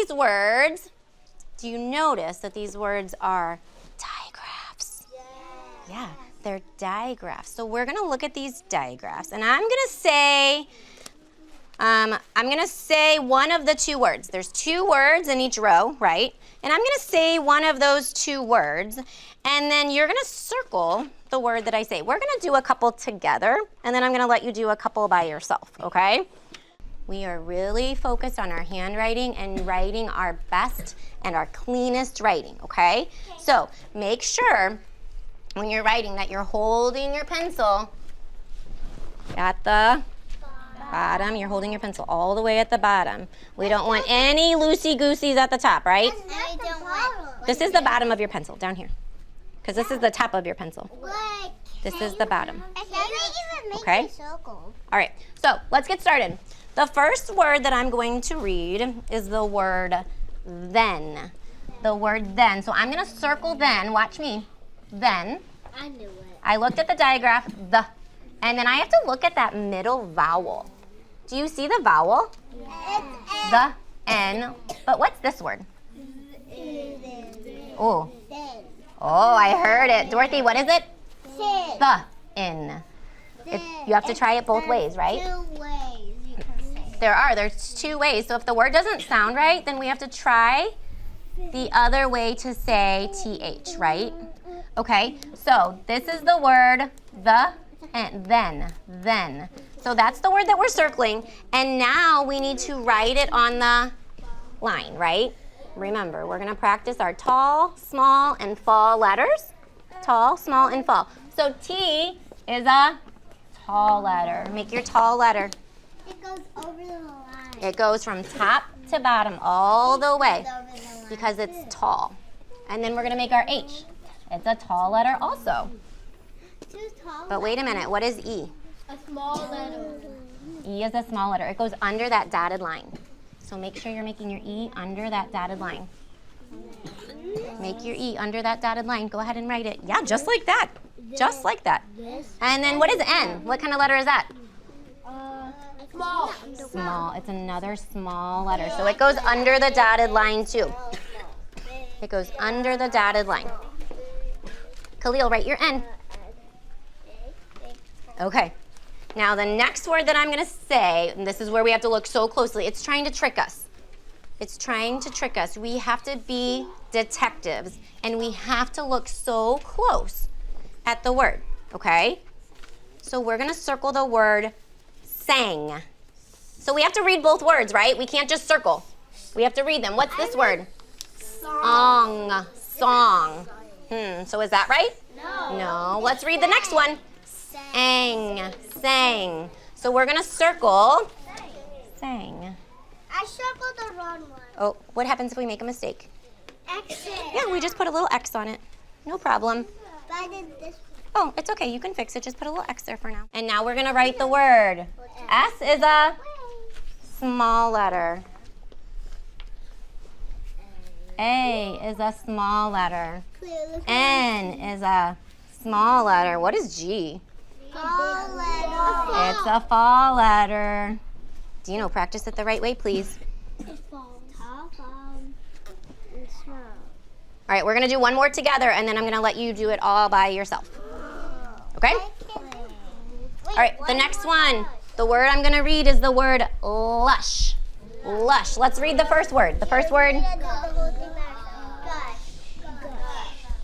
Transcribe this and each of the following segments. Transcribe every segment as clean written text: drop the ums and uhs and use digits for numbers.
these words, do you notice that these words are digraphs? Yeah, they're digraphs. So we're going to look at these digraphs, and I'm going to say one of the two words. There's two words in each row, right? And I'm going to say one of those two words, and then you're going to circle the word that I say. We're going to do a couple together, and then I'm going to let you do a couple by yourself, okay? We are really focused on our handwriting and writing our best and our cleanest writing, okay? So make sure when you're writing that you're holding your pencil at the bottom. You're holding your pencil all the way at the bottom. We don't want any loosey-gooseys at the top, right? This is the bottom of your pencil, down here. Because this is the top of your pencil. This is the bottom. Okay? All right, so let's get started. The first word that I'm going to read is the word then. The word then. So I'm going to circle then. Watch me. Then. I knew it. I looked at the digraph, the. And then I have to look at that middle vowel. Do you see the vowel? Yes. The, N. But what's this word? Oh. Oh, I heard it. Dorothy, what is it? The, N. You have to try it both ways, right? 2 ways you can say. There's 2 ways. So if the word doesn't sound right, then we have to try the other way to say TH, right? Okay, so this is the word the and then. So that's the word that we're circling. And now we need to write it on the line, right? Remember, we're gonna practice our tall, small, and fall letters. Tall, small, and fall. So T is a tall letter. Make your tall letter. It goes over the line. It goes from top to bottom all the way because it's tall. And then we're gonna make our H. It's a tall letter also. But wait a minute, what is E? A small letter. E is a small letter. It goes under that dotted line. So make sure you're making your E under that dotted line. Make your E under that dotted line. Go ahead and write it. Yeah, just like that. Just like that. And then what is N? What kind of letter is that? Small. Small. It's another small letter. So it goes under the dotted line too. It goes under the dotted line. Khalil, write your N. Okay. Now the next word that I'm going to say, and this is where we have to look so closely, it's trying to trick us. It's trying to trick us. We have to be detectives, and we have to look so close at the word, okay? So we're going to circle the word sang. So we have to read both words, right? We can't just circle. We have to read them. What's this word? Song. Song. So is that right? No. No. Let's read the next one. Sang. Sang. So we're going to circle sang. I circled the wrong one. Oh, what happens if we make a mistake? X. Yeah, we just put a little X on it. No problem. But I did this. Oh, it's okay. You can fix it. Just put a little X there for now. And now we're going to write the word. S is a small letter. A is a small letter. N is a small letter. What is G? Fall letter. It's a fall letter. Dino, practice it the right way, please. Fall. Top. And small. All right, we're going to do one more together, and then I'm going to let you do it all by yourself. Okay? All right, the next one. The word I'm going to read is the word lush. Lush. Let's read the first word. The first word.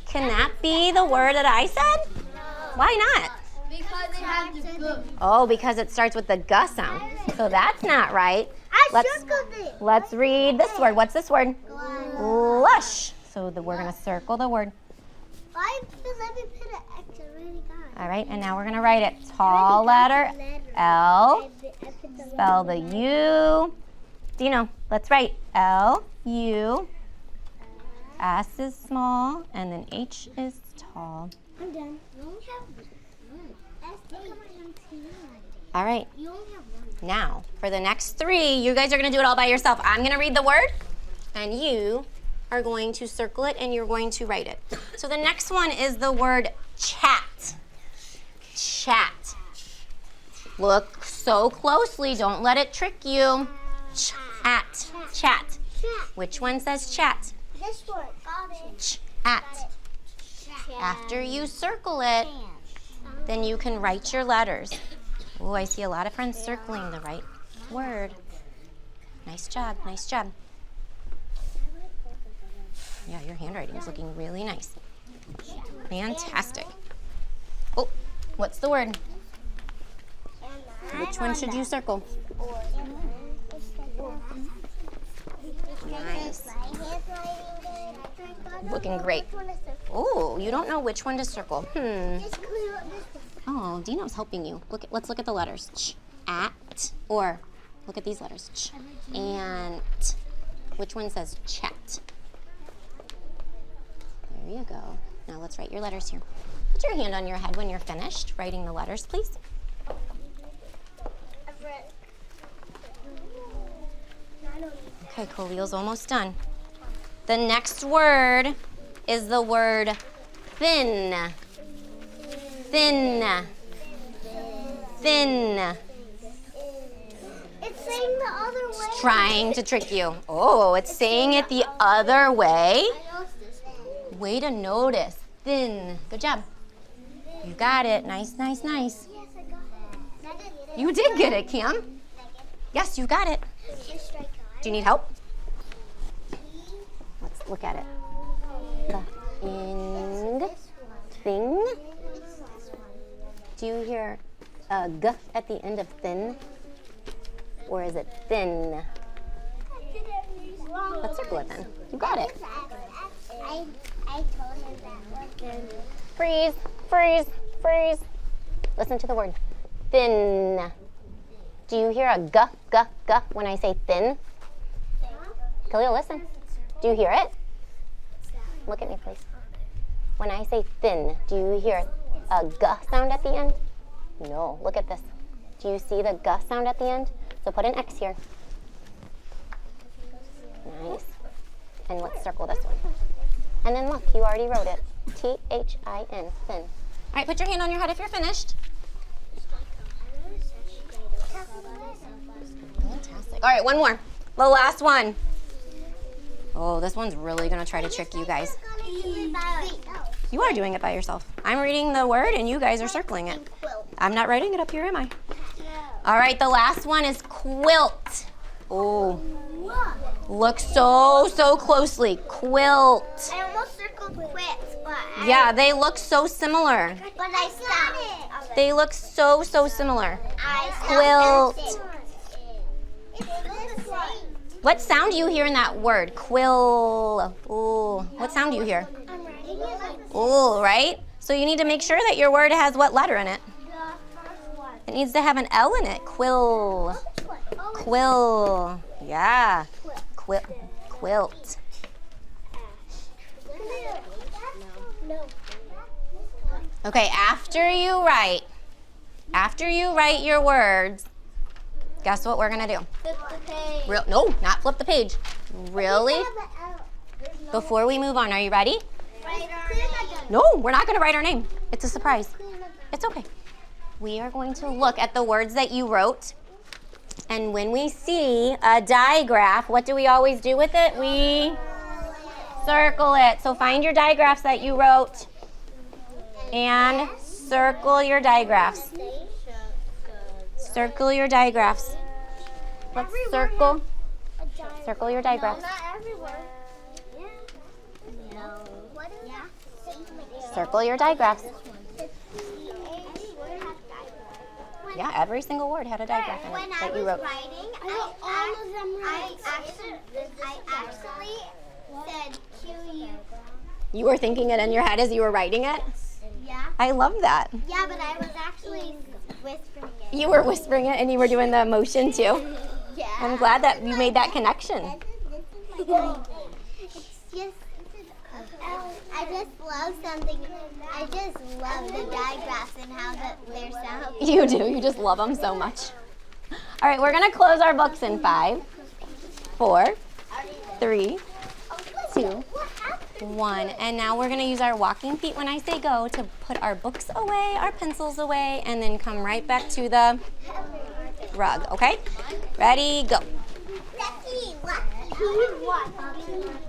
Can that be the word that I said? Why not? Because it has the good. Oh, because it starts with the G sound. So that's not right. I circled it. Let's read this word. What's this word? Lush. So we're going to circle the word. Why? Because let me put an X. I already got it. All right, and now we're going to write it. Tall letter L. Spell the U. Dino, let's write L-U. S is small, and then H is tall. I'm done. You only have one. All right, You only have one. now for the next 3, you guys are going to do it all by yourself. I'm going to read the word, and you are going to circle it, and you're going to write it. So the next one is the word chat. Chat. Look so closely. Don't let it trick you. Chat. Chat. Chat. Which one says chat? This one. Got it. At. After you circle it, then you can write your letters. Oh, I see a lot of friends circling the right word. Nice job, nice job. Yeah, your handwriting is looking really nice. Fantastic. Oh, what's the word? Which one should you circle? Nice. Looking great. Oh, you don't know which one to circle. Oh, Dino's helping you. Let's look at the letters. Ch, at, or look at these letters. Ch, and. Which one says chat? There you go. Now let's write your letters here. Put your hand on your head when you're finished writing the letters, please. Okay, Khalil's almost done. The next word is the word thin. Thin. Thin. It's saying the other way. It's trying to trick you. Oh, it's saying it the other way. Way to notice. Thin. Good job. You got it. Nice, nice, nice. Yes, I got it. You did get it, Cam. Yes, you got it. Do you need help? Let's look at it. The ing, thing. Do you hear a g at the end of thin? Or is it thin? Let's circle it then. You got it. I told him that. Freeze, freeze, freeze. Listen to the word. Thin. Do you hear a g, g, g when I say thin? Khalil, listen. Do you hear it? Look at me, please. When I say thin, do you hear a g sound at the end? No. Look at this. Do you see the g sound at the end? So put an X here. Nice. And let's circle this one. And then look, you already wrote it. T-H-I-N, thin. All right, put your hand on your head if you're finished. Fantastic. All right, one more. The last one. Oh, this one's really gonna try to trick you guys. You are doing it by yourself. I'm reading the word and you guys are circling it. I'm not writing it up here, am I? All right, the last one is quilt. Oh, look so closely. Quilt. I almost circled quit, but Yeah, they look so similar. I stopped. They look so similar. I Quilt. What sound do you hear in that word? Quill. Ooh, what sound do you hear? I'm writing it like Ooh, right? So you need to make sure that your word has what letter in it? the first one. It needs to have an L in it. Quill. Quill. Yeah. Quilt. No. Okay, after you write your words, guess what we're gonna do? Flip the page. No, not flip the page. Really? Before we move on, are you ready? No, we're not gonna write our name. It's a surprise. It's okay. We are going to look at the words that you wrote. And when we see a digraph, what do we always do with it? We circle it. So find your digraphs that you wrote and circle your digraphs. Circle your digraphs. Let's circle your digraphs. Not everywhere. No. Circle your digraphs. Yeah, every single word had a digraph in it that you wrote. Writing, I actually said Q-U. You were thinking it in your head as you were writing it? Yeah. I love that. Yeah, but I was actually whispering it. You were whispering it and you were doing the motion too. Yeah. I'm glad that you made that connection. It's just, I just love something. I just love the digraphs and how they're so. You do. You just love them so much. All right, we're going to close our books in 5, 4, 3, 2, 1. And now we're going to use our walking feet when I say go to put our books away, our pencils away, and then come right back to the rug, okay? Ready, go. Becky, what? T what?